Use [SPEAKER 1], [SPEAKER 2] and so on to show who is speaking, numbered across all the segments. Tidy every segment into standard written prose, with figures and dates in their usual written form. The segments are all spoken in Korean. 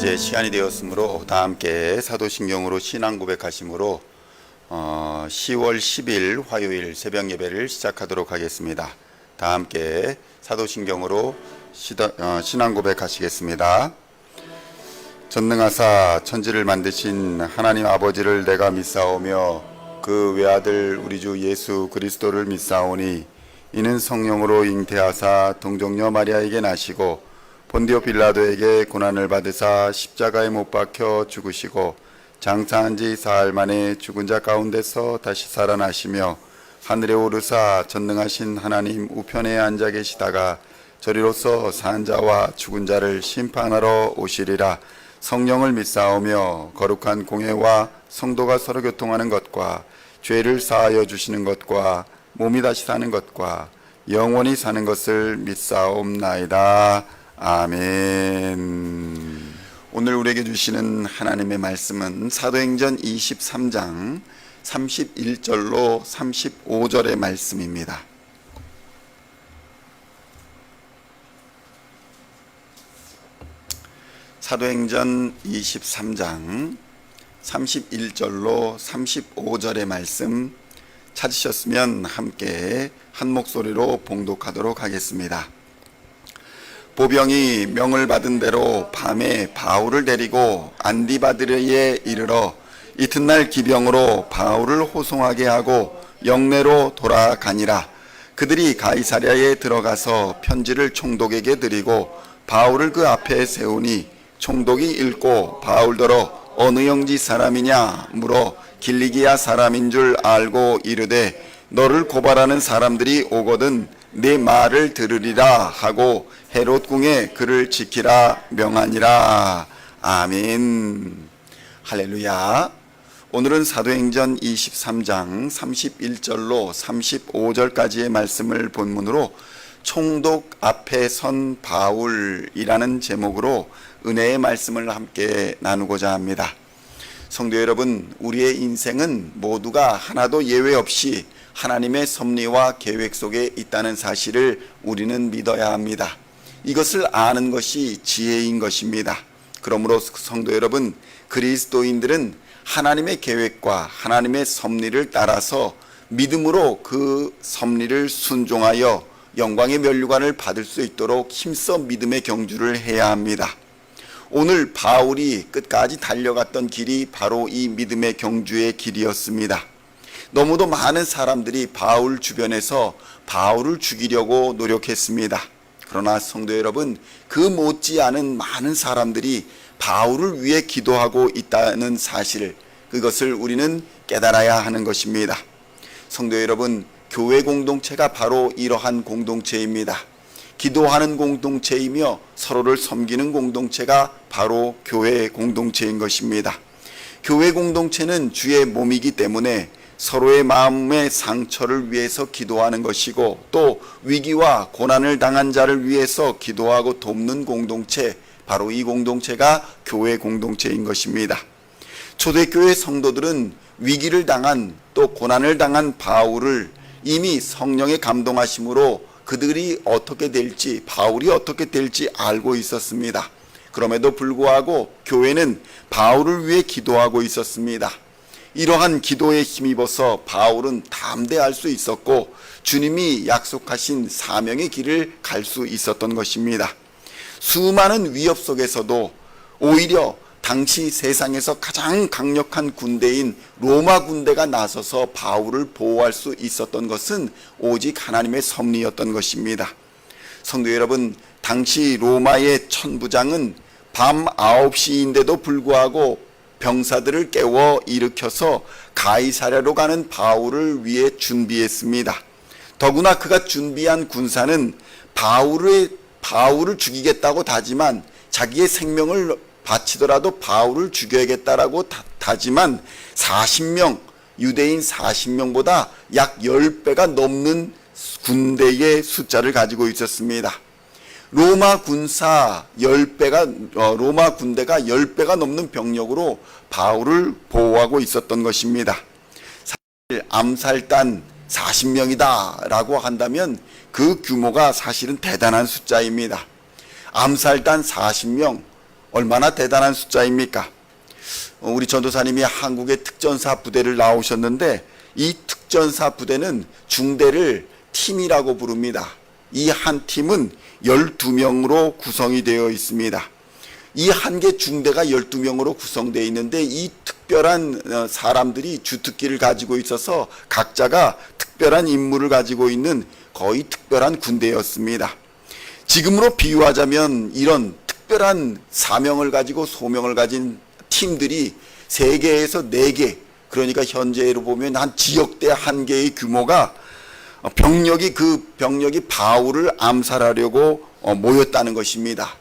[SPEAKER 1] 이제 시간이 되었으므로 다 함께 사도신경으로 신앙 고백하심으로 10월 10일 화요일 새벽 예배를 시작하도록 하겠습니다. 다 함께 사도신경으로 신앙 고백하시겠습니다. 전능하사 천지를 만드신 하나님 아버지를 내가 믿사오며 그 외아들 우리 주 예수 그리스도를 믿사오니 이는 성령으로 잉태하사 동정녀 마리아에게 나시고 본디오 빌라도에게 고난을 받으사 십자가에 못 박혀 죽으시고 장사한 지 사흘 만에 죽은 자 가운데서 다시 살아나시며 하늘에 오르사 전능하신 하나님 우편에 앉아 계시다가 저리로서 산 자와 죽은 자를 심판하러 오시리라. 성령을 믿사오며 거룩한 공회와 성도가 서로 교통하는 것과 죄를 사하여 주시는 것과 몸이 다시 사는 것과 영원히 사는 것을 믿사옵나이다. 아멘. 오늘 우리에게 주시는 하나님의 말씀은 사도행전 23장 31절로 35절의 말씀입니다. 사도행전 23장 31절로 35절의 말씀 찾으셨으면 함께 한 목소리로 봉독하도록 하겠습니다. 보병이 명을 받은 대로 밤에 바울을 데리고 안디바드르에 이르러 이튿날 기병으로 바울을 호송하게 하고 영내로 돌아가니라. 그들이 가이사랴에 들어가서 편지를 총독에게 드리고 바울을 그 앞에 세우니 총독이 읽고 바울더러 어느 영지 사람이냐 물어 길리기아 사람인 줄 알고 이르되 너를 고발하는 사람들이 오거든 내 말을 들으리라 하고 헤롯 궁에 그를 지키라 명하니라. 아멘. 할렐루야. 오늘은 사도행전 23장 31절로 35절까지의 말씀을 본문으로 총독 앞에 선 바울이라는 제목으로 은혜의 말씀을 함께 나누고자 합니다. 성도 여러분, 우리의 인생은 모두가 하나도 예외 없이 하나님의 섭리와 계획 속에 있다는 사실을 우리는 믿어야 합니다. 이것을 아는 것이 지혜인 것입니다. 그러므로 성도 여러분, 그리스도인들은 하나님의 계획과 하나님의 섭리를 따라서 믿음으로 그 섭리를 순종하여 영광의 면류관을 받을 수 있도록 힘써 믿음의 경주를 해야 합니다. 오늘 바울이 끝까지 달려갔던 길이 바로 이 믿음의 경주의 길이었습니다. 너무도 많은 사람들이 바울 주변에서 바울을 죽이려고 노력했습니다. 그러나 성도 여러분, 그 못지않은 많은 사람들이 바울을 위해 기도하고 있다는 사실, 그것을 우리는 깨달아야 하는 것입니다. 성도 여러분, 교회 공동체가 바로 이러한 공동체입니다. 기도하는 공동체이며 서로를 섬기는 공동체가 바로 교회 공동체인 것입니다. 교회 공동체는 주의 몸이기 때문에 서로의 마음의 상처를 위해서 기도하는 것이고 또 위기와 고난을 당한 자를 위해서 기도하고 돕는 공동체, 바로 이 공동체가 교회 공동체인 것입니다. 초대교회 성도들은 위기를 당한 또 고난을 당한 바울을 이미 성령의 감동하심으로 그들이 어떻게 될지, 바울이 어떻게 될지 알고 있었습니다. 그럼에도 불구하고 교회는 바울을 위해 기도하고 있었습니다. 이러한 기도에 힘입어서 바울은 담대할 수 있었고 주님이 약속하신 사명의 길을 갈 수 있었던 것입니다. 수많은 위협 속에서도 오히려 당시 세상에서 가장 강력한 군대인 로마 군대가 나서서 바울을 보호할 수 있었던 것은 오직 하나님의 섭리였던 것입니다. 성도 여러분, 당시 로마의 천부장은 밤 9시인데도 불구하고 병사들을 깨워 일으켜서 가이사랴로 가는 바울을 위해 준비했습니다. 더구나 그가 준비한 군사는 바울을 죽이겠다고 다짐한, 자기의 생명을 바치더라도 바울을 죽여야겠다라고 다짐한 40명, 유대인 40명보다 약 10배가 넘는 군대의 숫자를 가지고 있었습니다. 로마 군대가 10배가 넘는 병력으로 바울을 보호하고 있었던 것입니다. 사실 암살단 40명이다 라고 한다면 그 규모가 사실은 대단한 숫자입니다. 암살단 40명, 얼마나 대단한 숫자입니까? 우리 전도사님이 한국의 특전사 부대를 나오셨는데 이 특전사 부대는 중대를 팀이라고 부릅니다. 이 한 팀은 12명으로 구성이 되어 있습니다. 이 한 개 중대가 12명으로 구성되어 있는데 이 특별한 사람들이 주특기를 가지고 있어서 각자가 특별한 임무를 가지고 있는 거의 특별한 군대였습니다. 지금으로 비유하자면 이런 특별한 사명을 가지고 소명을 가진 팀들이 3개에서 4개, 그러니까 현재로 보면 한 지역대 1개의 규모가 그 병력이 바울을 암살하려고 모였다는 것입니다.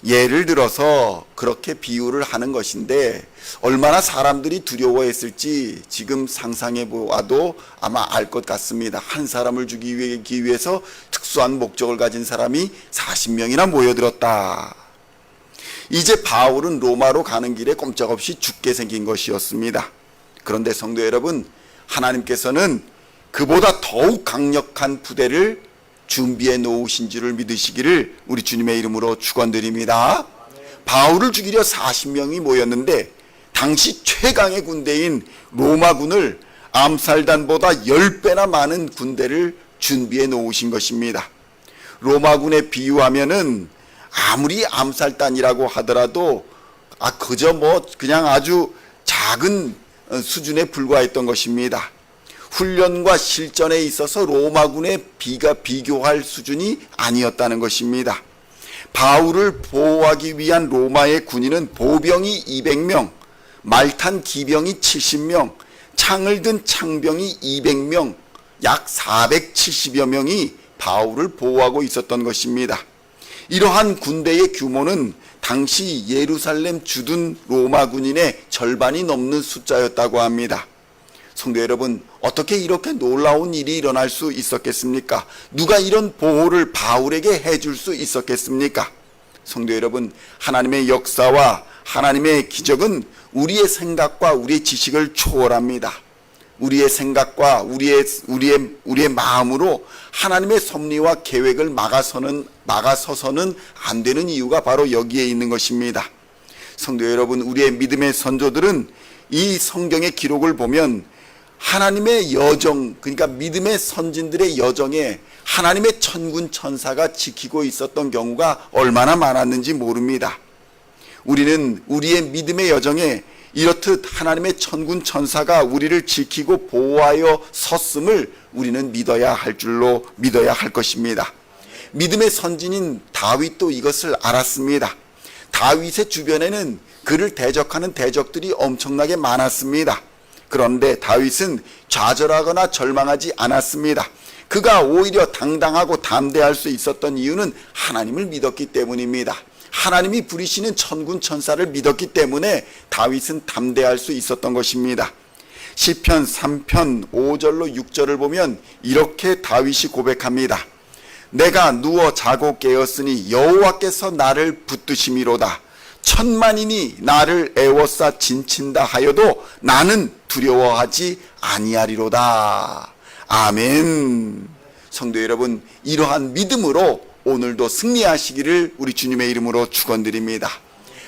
[SPEAKER 1] 예를 들어서 그렇게 비유를 하는 것인데 얼마나 사람들이 두려워했을지 지금 상상해 보아도 아마 알 것 같습니다. 한 사람을 죽이기 위해서 특수한 목적을 가진 사람이 40명이나 모여들었다. 이제 바울은 로마로 가는 길에 꼼짝없이 죽게 생긴 것이었습니다. 그런데 성도 여러분, 하나님께서는 그보다 더욱 강력한 부대를 준비해 놓으신 줄을 믿으시기를 우리 주님의 이름으로 축원드립니다. 바울을 죽이려 40명이 모였는데 당시 최강의 군대인 로마군을 암살단보다 10배나 많은 군대를 준비해 놓으신 것입니다. 로마군에 비유하면은 아무리 암살단이라고 하더라도 그저 그냥 아주 작은 수준에 불과했던 것입니다. 훈련과 실전에 있어서 로마군에 비교할 수준이 아니었다는 것입니다. 바울을 보호하기 위한 로마의 군인은 보병이 200명, 말탄 기병이 70명, 창을 든 창병이 200명, 약 470여 명이 바울을 보호하고 있었던 것입니다. 이러한 군대의 규모는 당시 예루살렘 주둔 로마 군인의 절반이 넘는 숫자였다고 합니다. 성도 여러분, 어떻게 이렇게 놀라운 일이 일어날 수 있었겠습니까? 누가 이런 보호를 바울에게 해줄 수 있었겠습니까? 성도 여러분, 하나님의 역사와 하나님의 기적은 우리의 생각과 우리의 지식을 초월합니다. 우리의 생각과 우리의 마음으로 하나님의 섭리와 계획을 막아서서는 안 되는 이유가 바로 여기에 있는 것입니다. 성도 여러분, 우리의 믿음의 선조들은 이 성경의 기록을 보면 하나님의 여정, 그러니까 믿음의 선진들의 여정에 하나님의 천군 천사가 지키고 있었던 경우가 얼마나 많았는지 모릅니다. 우리는 우리의 믿음의 여정에 이렇듯 하나님의 천군 천사가 우리를 지키고 보호하여 섰음을 우리는 믿어야 할 것입니다. 믿음의 선진인 다윗도 이것을 알았습니다. 다윗의 주변에는 그를 대적하는 대적들이 엄청나게 많았습니다. 그런데 다윗은 좌절하거나 절망하지 않았습니다. 그가 오히려 당당하고 담대할 수 있었던 이유는 하나님을 믿었기 때문입니다. 하나님이 부리시는 천군 천사를 믿었기 때문에 다윗은 담대할 수 있었던 것입니다. 시편 3편 5절로 6절을 보면 이렇게 다윗이 고백합니다. 내가 누워 자고 깨었으니 여호와께서 나를 붙드심이로다. 천만인이 나를 애워싸 진친다 하여도 나는 두려워하지 아니하리로다. 아멘. 성도 여러분, 이러한 믿음으로 오늘도 승리하시기를 우리 주님의 이름으로 축원드립니다.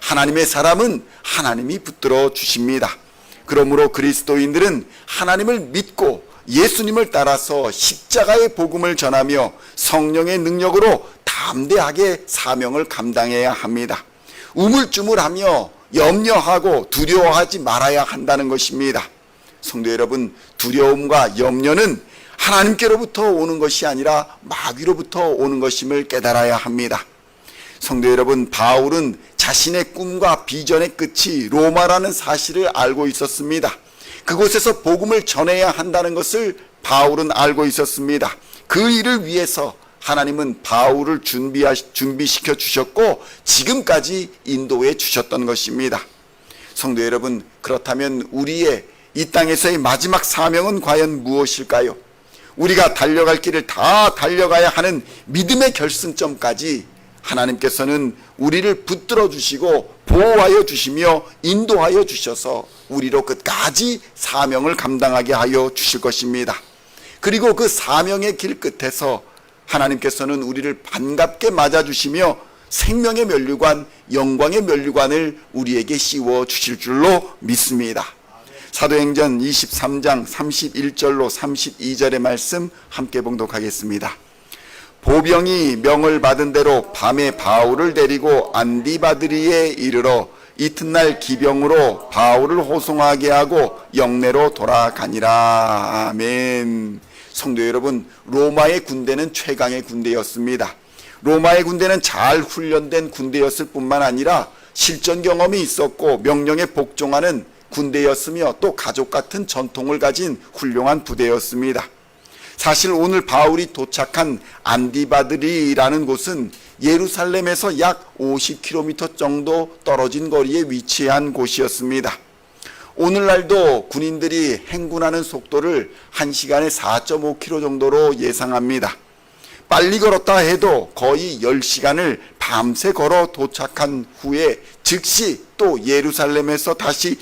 [SPEAKER 1] 하나님의 사람은 하나님이 붙들어 주십니다. 그러므로 그리스도인들은 하나님을 믿고 예수님을 따라서 십자가의 복음을 전하며 성령의 능력으로 담대하게 사명을 감당해야 합니다. 우물쭈물하며 염려하고 두려워하지 말아야 한다는 것입니다. 성도 여러분, 두려움과 염려는 하나님께로부터 오는 것이 아니라 마귀로부터 오는 것임을 깨달아야 합니다. 성도 여러분, 바울은 자신의 꿈과 비전의 끝이 로마라는 사실을 알고 있었습니다. 그곳에서 복음을 전해야 한다는 것을 바울은 알고 있었습니다. 그 일을 위해서 하나님은 바울을 준비시켜 주셨고 지금까지 인도해 주셨던 것입니다. 성도 여러분, 그렇다면 우리의 이 땅에서의 마지막 사명은 과연 무엇일까요? 우리가 달려갈 길을 다 달려가야 하는 믿음의 결승점까지 하나님께서는 우리를 붙들어 주시고 보호하여 주시며 인도하여 주셔서 우리로 끝까지 사명을 감당하게 하여 주실 것입니다. 그리고 그 사명의 길 끝에서 하나님께서는 우리를 반갑게 맞아주시며 생명의 면류관, 영광의 면류관을 우리에게 씌워 주실 줄로 믿습니다. 사도행전 23장 31절로 32절의 말씀 함께 봉독하겠습니다. 보병이 명을 받은 대로 밤에 바울을 데리고 안디바드리에 이르러 이튿날 기병으로 바울을 호송하게 하고 영내로 돌아가니라. 아멘. 성도 여러분, 로마의 군대는 최강의 군대였습니다. 로마의 군대는 잘 훈련된 군대였을 뿐만 아니라 실전 경험이 있었고 명령에 복종하는 군대였으며 또 가족 같은 전통을 가진 훌륭한 부대였습니다. 사실 오늘 바울이 도착한 안디바드리라는 곳은 예루살렘에서 약 50km 정도 떨어진 거리에 위치한 곳이었습니다. 오늘날도 군인들이 행군하는 속도를 1시간에 4.5km 정도로 예상합니다. 빨리 걸었다 해도 거의 10시간을 밤새 걸어 도착한 후에 즉시 또 예루살렘에서 다시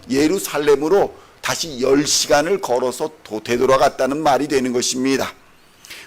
[SPEAKER 1] 예루살렘으로 다시 10시간을 걸어서 되돌아갔다는 말이 되는 것입니다.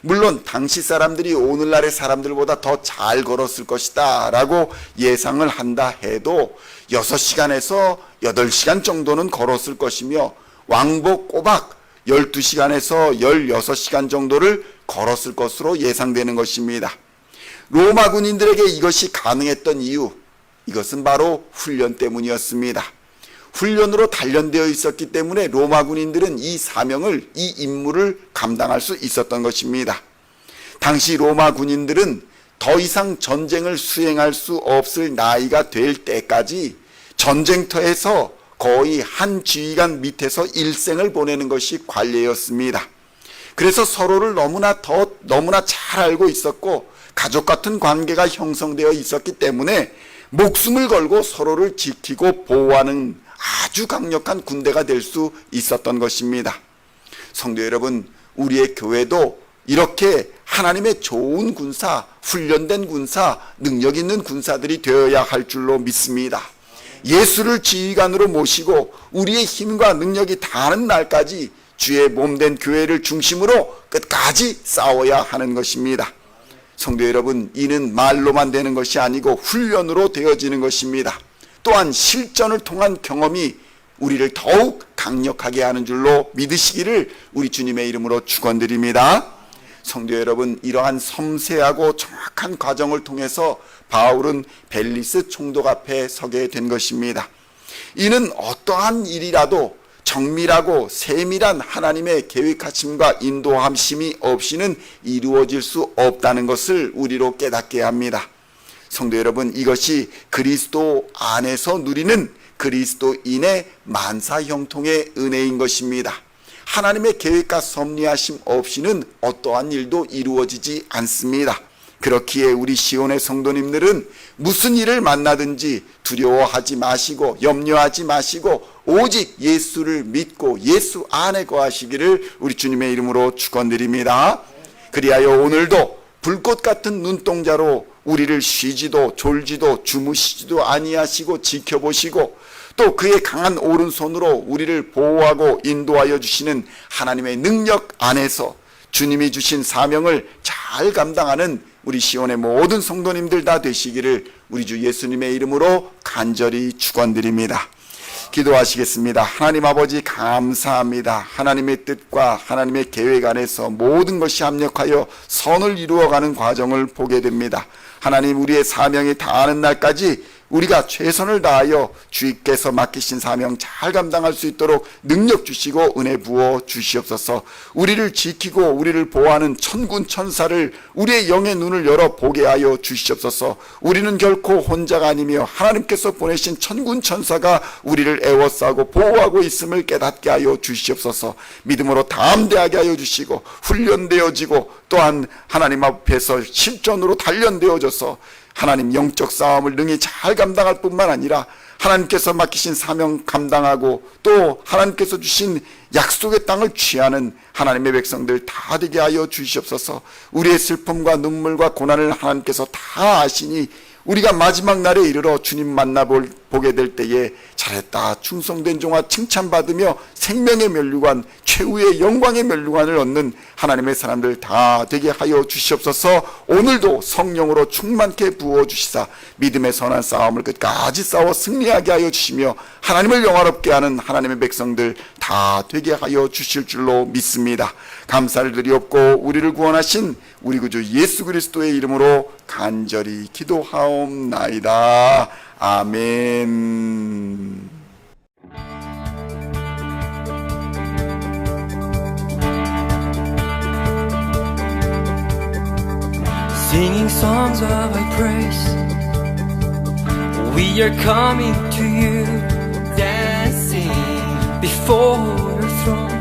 [SPEAKER 1] 물론 당시 사람들이 오늘날의 사람들보다 더 잘 걸었을 것이다 라고 예상을 한다 해도 6시간에서 8시간 정도는 걸었을 것이며 왕복 꼬박 12시간에서 16시간 정도를 걸었을 것으로 예상되는 것입니다. 로마 군인들에게 이것이 가능했던 이유, 이것은 바로 훈련 때문이었습니다. 훈련으로 단련되어 있었기 때문에 로마 군인들은 이 사명을, 이 임무를 감당할 수 있었던 것입니다. 당시 로마 군인들은 더 이상 전쟁을 수행할 수 없을 나이가 될 때까지 전쟁터에서 거의 한 지휘관 밑에서 일생을 보내는 것이 관례였습니다. 그래서 서로를 너무나 잘 알고 있었고 가족 같은 관계가 형성되어 있었기 때문에 목숨을 걸고 서로를 지키고 보호하는 아주 강력한 군대가 될 수 있었던 것입니다. 성도 여러분, 우리의 교회도 이렇게 하나님의 좋은 군사, 훈련된 군사, 능력 있는 군사들이 되어야 할 줄로 믿습니다. 예수를 지휘관으로 모시고 우리의 힘과 능력이 다하는 날까지 주의 몸된 교회를 중심으로 끝까지 싸워야 하는 것입니다. 성도 여러분, 이는 말로만 되는 것이 아니고 훈련으로 되어지는 것입니다. 또한 실전을 통한 경험이 우리를 더욱 강력하게 하는 줄로 믿으시기를 우리 주님의 이름으로 축원드립니다. 성도 여러분, 이러한 섬세하고 정확한 과정을 통해서 바울은 벨리스 총독 앞에 서게 된 것입니다. 이는 어떠한 일이라도 정밀하고 세밀한 하나님의 계획하심과 인도하심이 없이는 이루어질 수 없다는 것을 우리로 깨닫게 합니다. 성도 여러분, 이것이 그리스도 안에서 누리는 그리스도인의 만사형통의 은혜인 것입니다. 하나님의 계획과 섭리하심 없이는 어떠한 일도 이루어지지 않습니다. 그렇기에 우리 시온의 성도님들은 무슨 일을 만나든지 두려워하지 마시고 염려하지 마시고 오직 예수를 믿고 예수 안에 거하시기를 우리 주님의 이름으로 축원드립니다. 그리하여 오늘도 불꽃 같은 눈동자로 우리를 쉬지도 졸지도 주무시지도 아니하시고 지켜보시고 또 그의 강한 오른손으로 우리를 보호하고 인도하여 주시는 하나님의 능력 안에서 주님이 주신 사명을 잘 감당하는 우리 시온의 모든 성도님들 다 되시기를 우리 주 예수님의 이름으로 간절히 축원드립니다. 기도하시겠습니다. 하나님 아버지, 감사합니다. 하나님의 뜻과 하나님의 계획 안에서 모든 것이 합력하여 선을 이루어가는 과정을 보게 됩니다. 하나님, 우리의 사명이 다하는 날까지 우리가 최선을 다하여 주께서 맡기신 사명 잘 감당할 수 있도록 능력 주시고 은혜 부어 주시옵소서. 우리를 지키고 우리를 보호하는 천군 천사를 우리의 영의 눈을 열어 보게 하여 주시옵소서. 우리는 결코 혼자가 아니며 하나님께서 보내신 천군 천사가 우리를 애워싸고 보호하고 있음을 깨닫게 하여 주시옵소서. 믿음으로 담대하게 하여 주시고 훈련되어지고 또한 하나님 앞에서 실전으로 단련되어져서 하나님 영적 싸움을 능히 잘 감당할 뿐만 아니라 하나님께서 맡기신 사명 감당하고 또 하나님께서 주신 약속의 땅을 취하는 하나님의 백성들 다 되게 하여 주시옵소서. 우리의 슬픔과 눈물과 고난을 하나님께서 다 아시니 우리가 마지막 날에 이르러 주님 만나보게 될 때에 잘했다 충성된 종아 칭찬받으며 생명의 면류관 최후의 영광의 면류관을 얻는 하나님의 사람들 다 되게 하여 주시옵소서. 오늘도 성령으로 충만케 부어주시사 믿음의 선한 싸움을 끝까지 싸워 승리하게 하여 주시며 하나님을 영화롭게 하는 하나님의 백성들 다 되게 하여 주실 줄로 믿습니다. 감사를 드리옵고 우리를 구원하신 우리 구주 예수 그리스도의 이름으로 간절히 기도하옵나이다. 아멘.
[SPEAKER 2] Singing songs of thy praise, we are coming to you, dancing before your throne.